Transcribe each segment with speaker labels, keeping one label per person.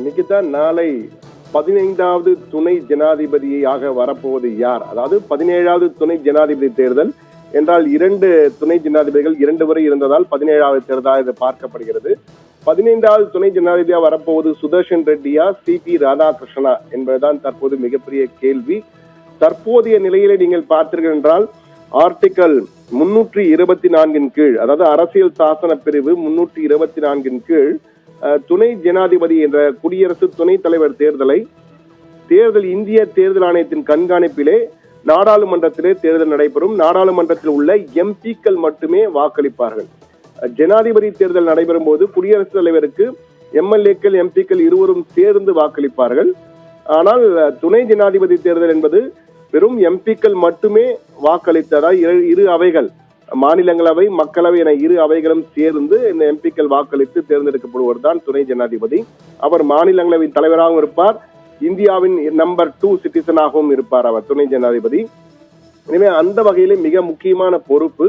Speaker 1: நிகிதா, நாளை 15வது துணை ஜனாதிபதியாக வரப்போவது யார்? அதாவது 17வது துணை ஜனாதிபதி தேர்தல் என்றால் 2 துணை ஜனாதிபதிகள் 2 வரை இருந்ததால் 17வது தேர்தலாக இது பார்க்கப்படுகிறது. 15வது துணை ஜனாதிபதியாக வரப்போவது சுதர்ஷன் ரெட்டியா, சிபி ராதாகிருஷ்ணனா என்பதுதான் தற்போது மிகப்பெரிய கேள்வி. தற்போதைய நிலையிலே நீங்கள் பார்த்தீர்கள் என்றால் ஆர்டிகல் 324 கீழ், அதாவது அரசியல் சாசன பிரிவு 324 கீழ் துணை ஜனாதிபதி என்ற குடியரசு துணைத் தலைவர் தேர்தல் இந்திய தேர்தல் ஆணையத்தின் கண்காணிப்பிலே நாடாளுமன்றத்திலே தேர்தல் நடைபெறும். நாடாளுமன்றத்தில் உள்ள எம்பிக்கள் மட்டுமே வாக்களிப்பார்கள். ஜனாதிபதி தேர்தல் நடைபெறும் போது குடியரசுத் தலைவருக்கு எம்எல்ஏக்கள் எம்பிக்கள் இருவரும் சேர்ந்து வாக்களிப்பார்கள். ஆனால் துணை ஜனாதிபதி தேர்தல் என்பது வெறும் எம்பிக்கள் மட்டுமே வாக்களித்ததால் இரு அவைகள், மாநிலங்களவை மக்களவை என இரு அவைகளும் சேர்ந்து இந்த எம்பிக்கள் வாக்களித்து தேர்ந்தெடுக்கப்படுவர் தான் துணை ஜனாதிபதி. அவர் மாநிலங்களவையின் தலைவராகவும் இருப்பார், இந்தியாவின் நம்பர் 2 சிட்டிசனாகவும் இருப்பார் அவர் துணை ஜனாதிபதி. எனவே அந்த வகையிலே மிக முக்கியமான பொறுப்பு.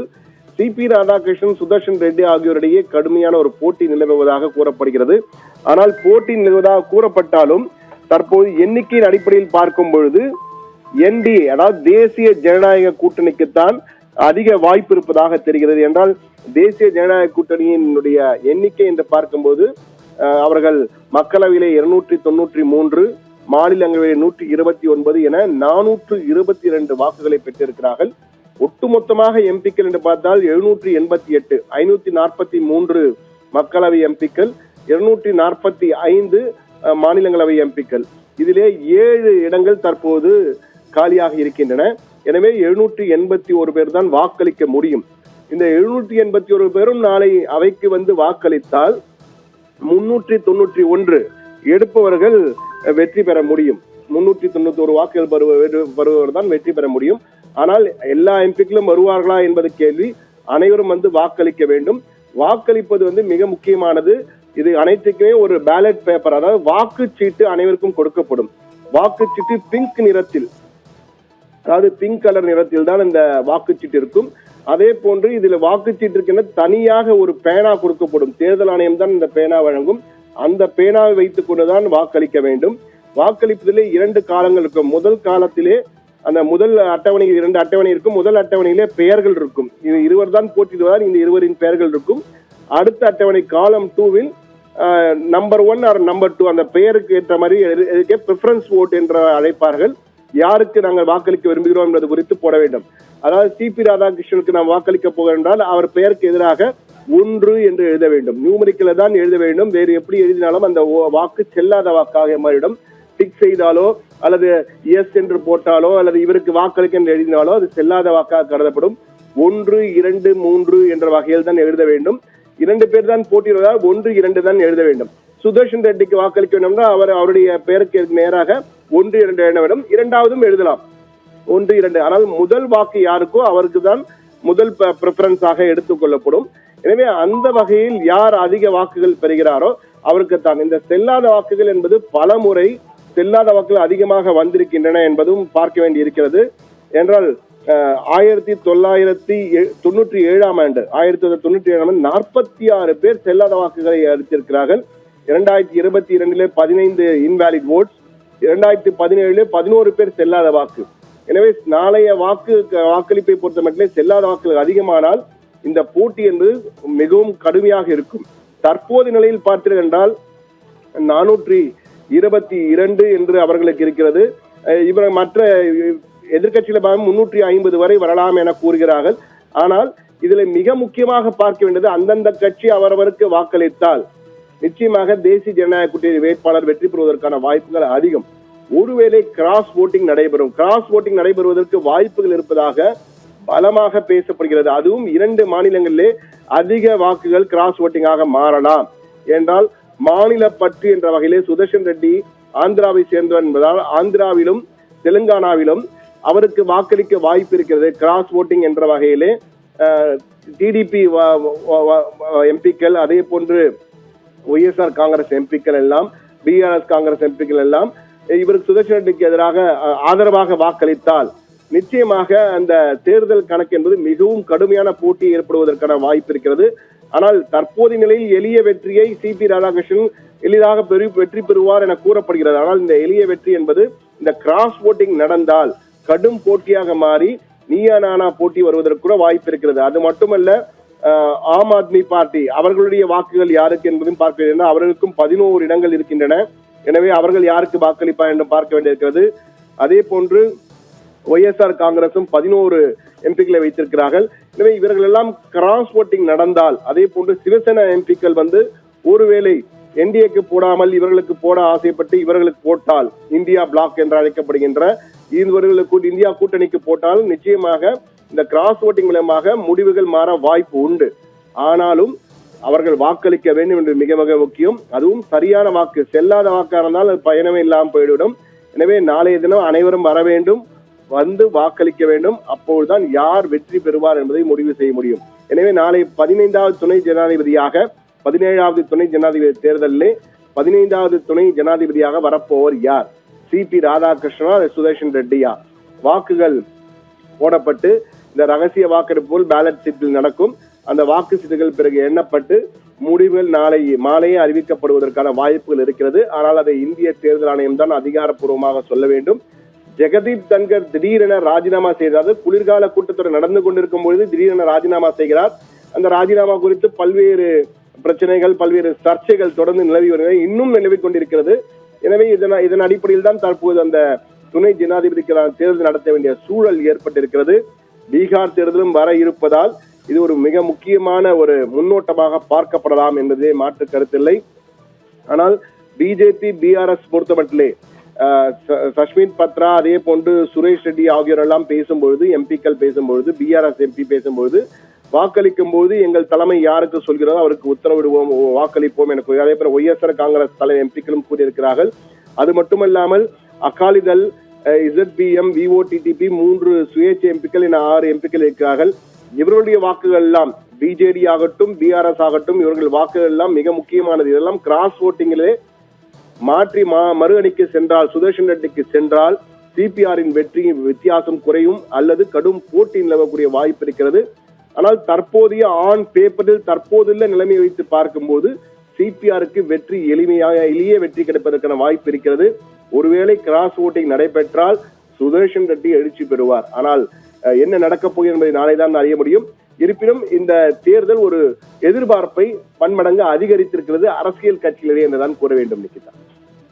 Speaker 1: சிபி ராதாகிருஷ்ணன், சுதர்ஷன் ரெட்டி ஆகியோரிடையே கடுமையான ஒரு போட்டி நிலவுவதாக கூறப்படுகிறது. ஆனால் போட்டி நிலவுவதாக கூறப்பட்டாலும் தற்போது எண்ணிக்கையின் அடிப்படையில் பார்க்கும் பொழுது என்டிஏ, அதாவது தேசிய ஜனநாயக கூட்டணிக்குத்தான் அதிக வாய்ப்பு இருப்பதாக தெரிகிறது. என்றால் தேசிய ஜனநாயக கூட்டணியினுடைய எண்ணிக்கை என்று பார்க்கும்போது அவர்கள் மக்களவையிலே 293, மாநிலங்களவையில் 129 என 422 வாக்குகளை பெற்றிருக்கிறார்கள். ஒட்டுமொத்தமாக எம்பிக்கள் என்று பார்த்தால் 788, 543 மக்களவை எம்பிக்கள், 245 மாநிலங்களவை எம்பிக்கள். இதிலே 7 இடங்கள் தற்போது காலியாக இருக்கின்றன. எனவே 781 பேர் தான் வாக்களிக்க முடியும். இந்த 781 பேரும் நாளை அவைக்கு வந்து வாக்களித்தால் 391 எடுப்பவர்கள் வெற்றி பெற முடியும். 391 வாக்குகள் வருபவர் தான் வெற்றி பெற முடியும். ஆனால் எல்லா எம்பிக்களும் வருவார்களா என்பது கேள்வி. அனைவரும் வந்து வாக்களிக்க வேண்டும். வாக்களிப்பது வந்து மிக முக்கியமானது. இது அனைத்துக்குமே ஒரு பேலட் பேப்பர், அதாவது வாக்குச்சீட்டு அனைவருக்கும் கொடுக்கப்படும். வாக்குச்சீட்டு பிங்க் நிறத்தில், அதாவது பிங்க் கலர் நிறத்தில் தான் இந்த வாக்குச்சீட்டு இருக்கும். அதே போன்று இதுல வாக்குச்சீட்டிற்கு தனியாக ஒரு பேனா கொடுக்கப்படும். தேர்தல் ஆணையம் தான் இந்த பேனா வழங்கும். அந்த பேனாவை வைத்துக் கொண்டுதான் வாக்களிக்க வேண்டும். வாக்களிப்பதிலே 2 காலங்கள் இருக்கும். முதல் காலத்திலே அந்த முதல் அட்டவணையில் 2 அட்டவணை இருக்கும். முதல் அட்டவணையிலே பெயர்கள் இருக்கும். இது இருவர் தான் போட்டியிடுவார். இந்த இருவரின் பெயர்கள் இருக்கும். அடுத்த அட்டவணை காலம் 2வில் நம்பர் 1 ஆர் நம்பர் 2 அந்த பெயருக்கு ஏற்ற மாதிரி பிரிஃபரன்ஸ் ஓட் என்று அழைப்பார்கள். யாருக்கு நாங்கள் வாக்களிக்க விரும்புகிறோம் என்பது குறித்து போட வேண்டும். அதாவது சிபி ராதாகிருஷ்ணனுக்கு நாம் வாக்களிக்க போகிறோம் என்றால் அவர் பெயருக்கு எதிராக 1 என்று எழுத வேண்டும். நியூமரிக்கல தான் எழுத வேண்டும். வேறு எப்படி எழுதினாலும் அந்த வாக்கு செல்லாத வாக்காக மாறிடும். டிக் செய்தாலோ அல்லது எஸ் என்று போட்டாலோ அல்லது இவருக்கு வாக்களிக்க என்று எழுதினாலோ அது செல்லாத வாக்காக கருதப்படும். 1, 2, 3 என்ற வகையில் தான் எழுத வேண்டும். 2 பேர் தான் போட்டியிடுவதால் 1, 2 தான் எழுத வேண்டும். சுதர்ஷன் ரெட்டிக்கு வாக்களிக்க வேண்டும் அவருடைய பெயருக்கு நேராக 1, 2 எண்ண வேண்டும். இரண்டாவதும் எழுதலாம் 1, 2. ஆனால் முதல் வாக்கு யாருக்கோ அவருக்கு தான் முதல் பிரிஃபரன்ஸாக எடுத்துக் கொள்ளப்படும். எனவே அந்த வகையில் யார் அதிக வாக்குகள் பெறுகிறாரோ அவருக்கு தான். இந்த செல்லாத வாக்குகள் என்பது பல முறை செல்லாத வாக்குகள் அதிகமாக வந்திருக்கின்றன என்பதும் பார்க்க வேண்டி இருக்கிறது. என்றால் 1997ஆம் ஆண்டு 46 பேர் செல்லாத வாக்குகளை அளித்திருக்கிறார்கள். 2022 15 இன்வாலிட் ஓட்ஸ், 2017 11 பேர் செல்லாத வாக்கு. எனவே நாளைய வாக்களிப்பை பொறுத்த மட்டும் செல்லாத வாக்குகள் அதிகமானால் இந்த போட்டி என்பது மிகவும் கடுமையாக இருக்கும். தற்போது நிலையில் பார்த்தீர்கள் என்றால் 422 என்று அவர்களுக்கு இருக்கிறது. இவர் மற்ற எதிர்கட்சியில 350 வரை வரலாம் என கூறுகிறார்கள். ஆனால் இதுல மிக முக்கியமாக பார்க்க வேண்டியது அந்தந்த கட்சி அவரவருக்கு வாக்களித்தால் நிச்சயமாக தேசிய ஜனநாயக கூட்டணி வேட்பாளர் வெற்றி பெறுவதற்கான வாய்ப்புகள் அதிகம். ஒருவேளை கிராஸ் ஓட்டிங் நடைபெறும். கிராஸ் ஓட்டிங் நடைபெறுவதற்கு வாய்ப்புகள் இருப்பதாக பலமாக பேசப்படுகிறது. அதுவும் 2 மாநிலங்களிலே அதிக வாக்குகள் கிராஸ் ஓட்டிங்காக மாறலாம். என்றால் மாநில பற்று என்ற வகையிலே சுதர்ஷன் ரெட்டி ஆந்திராவை சேர்ந்தவர் என்பதால் ஆந்திராவிலும் தெலுங்கானாவிலும் அவருக்கு வாக்களிக்க வாய்ப்பு இருக்கிறது. கிராஸ் ஓட்டிங் என்ற வகையிலே டிடிபி எம்பிக்கள், அதே போன்று ஒய்எஸ்ஆர் காங்கிரஸ் எம்பிக்கள் எல்லாம், பிஆர்எஸ் காங்கிரஸ் எம்பிக்கள் எல்லாம் இவருக்கு சுதர்ஷன் ரெட்டிக்கு எதிராக ஆதரவாக வாக்களித்தால் நிச்சயமாக அந்த தேர்தல் கணக்கு என்பது மிகவும் கடுமையான போட்டி ஏற்படுவதற்கான வாய்ப்பு இருக்கிறது. ஆனால் தற்போதைய நிலையில் எளிய வெற்றியை சிபி ராதாகிருஷ்ணன் எளிதாக வெற்றி பெறுவார் என கூறப்படுகிறது. ஆனால் இந்த எளிய வெற்றி என்பது இந்த கிராஸ் ஓட்டிங் நடந்தால் கடும் போட்டியாக மாறி நீயா நானா போட்டி வருவதற்கு கூட வாய்ப்பு இருக்கிறது. அது மட்டுமல்ல, ஆம் ஆத்மி பார்ட்டி அவர்களுடைய வாக்குகள் யாருக்கு என்பதும் பார்க்க வேண்டும். அவர்களுக்கும் 11 இடங்கள் இருக்கின்றன. எனவே அவர்கள் யாருக்கு வாக்களிப்பார் என்று பார்க்க வேண்டியிருக்கிறது. அதே போன்று ஒய்எஸ்ஆர் காங்கிரசும் 11 எம்பிக்களை வைத்திருக்கிறார்கள். எனவே இவர்கள் எல்லாம் கிராஸ் ஓட்டிங் நடந்தால், அதே போன்று சிவசேனா எம்பிக்கள் ஒருவேளை என்டிஏக்கு போடாமல் இவர்களுக்கு போட ஆசைப்பட்டு இவர்களுக்கு போட்டால், இந்தியா பிளாக் என்று அழைக்கப்படுகின்ற இவர்களுக்கு இந்தியா கூட்டணிக்கு போட்டால் நிச்சயமாக இந்த கிராஸ் ஓட்டிங் மூலமாக முடிவுகள் மாற வாய்ப்பு உண்டு. ஆனாலும் அவர்கள் வாக்களிக்க வேண்டும் என்று மிக மிக முக்கியம். அதுவும் சரியான வாக்கு, செல்லாத வாக்காக இருந்தால் அது பயணமே இல்லாமல் போய்விடும். எனவே நாளைய தினம் அனைவரும் வர வேண்டும், வந்து வாக்களிக்க வேண்டும். அப்போதுதான் யார் வெற்றி பெறுவார் என்பதை முடிவு செய்ய முடியும். எனவே நாளை 15வது துணை ஜனாதிபதியாக 17வது துணை ஜனாதிபதி தேர்தலிலே 15வது துணை ஜனாதிபதியாக வரப்போவர் யார்? சிபி ராதாகிருஷ்ணனா, சுதர்ஷன் ரெட்டியா? வாக்குகள் போடப்பட்டு இந்த ரகசிய வாக்கெடுப்பு போல் பேலட் சீட்டில் நடக்கும். அந்த வாக்கு சீட்டுகள் பிறகு எண்ணப்பட்டு முடிவுகள் நாளை மாலையே அறிவிக்கப்படுவதற்கான வாய்ப்புகள் இருக்கிறது. ஆனால் அதை இந்திய தேர்தல் ஆணையம் தான் அதிகாரப்பூர்வமாக சொல்ல வேண்டும். ஜெகதீப் தன்கர் திடீரென ராஜினாமா செய்தார். குளிர்கால கூட்டத்தொடர் நடந்து கொண்டிருக்கும் பொழுது திடீரென ராஜினாமா செய்கிறார். அந்த ராஜினாமா குறித்து பல்வேறு பிரச்சனைகள், பல்வேறு சர்ச்சைகள் தொடர்ந்து நிலவி வருகிறது, இன்னும் நிலவிக் கொண்டிருக்கிறது. எனவே இதன் அடிப்படையில் தான் தற்போது அந்த துணை ஜனாதிபதிக்கான தேர்தல் நடத்த வேண்டிய சூழல் ஏற்பட்டிருக்கிறது. பீகார் தேர்தலும் வர இருப்பதால் இது ஒரு மிக முக்கியமான ஒரு முன்னோட்டமாக பார்க்கப்படலாம் என்பதே மாற்று கருத்தில்லை. ஆனால் பிஜேபி பிஆர்எஸ் பொறுத்தமட்டிலே சஷ்மித் பத்ரா, அதே போன்று சுரேஷ் ரெட்டி ஆகியோரெல்லாம் பேசும்பொழுது, எம்பிக்கள் பேசும்பொழுது, பிஆர்எஸ் எம்பி பேசும்பொழுது, வாக்களிக்கும் போது எங்கள் தலைமை யாருக்கு சொல்கிறதோ அவருக்கு உத்தரவிடுவோம், வாக்களிப்போம் என கூறி, அதே போல ஒய்எஸ்ஆர் காங்கிரஸ் தலைமை எம்பிக்களும் கூறியிருக்கிறார்கள். அது மட்டுமல்லாமல் அகாலிதள், இசட்பிஎம், விஓடிடிபி 3 சுயேட்சை எம்பிக்கள் என 6 எம்பிக்கள் இருக்கிறார்கள். இவர்களுடைய வாக்குகள் எல்லாம் பிஜேடி ஆகட்டும், பிஆர்எஸ் ஆகட்டும், இவர்கள் வாக்குகள் எல்லாம் மிக முக்கியமானது. இதெல்லாம் கிராஸ் ஓட்டிங்கிலே மாற்றி மறு அணிக்கு சென்றால், சுதர்ஷன் ரெட்டிக்கு சென்றால் சிபிஆரின் வெற்றி வித்தியாசம் குறையும் அல்லது கடும் போட்டி நிலவக்கூடிய வாய்ப்பு இருக்கிறது. ஆனால் தற்போதைய ஆன் பேப்பரில் தற்போதுள்ள நிலைமை வைத்து பார்க்கும்போது சிபிஆருக்கு வெற்றி எளிய வெற்றி கிடைப்பதற்கான வாய்ப்பு இருக்கிறது. ஒருவேளை கிராஸ் ஓட்டிங் நடைபெற்றால் சுதர்ஷன் ரெட்டி எழுச்சி பெறுவார். ஆனால் என்ன நடக்கப் போகிறது என்பதை நாளைதான் அறிய முடியும். இருப்பினும் இந்த தேர்தல் ஒரு எதிர்பார்ப்பை பன்மடங்கு அதிகரித்திருக்கிறது அரசியல் கட்சிகளிடையே என்றுதான் கூற வேண்டும். நிக்கிதா.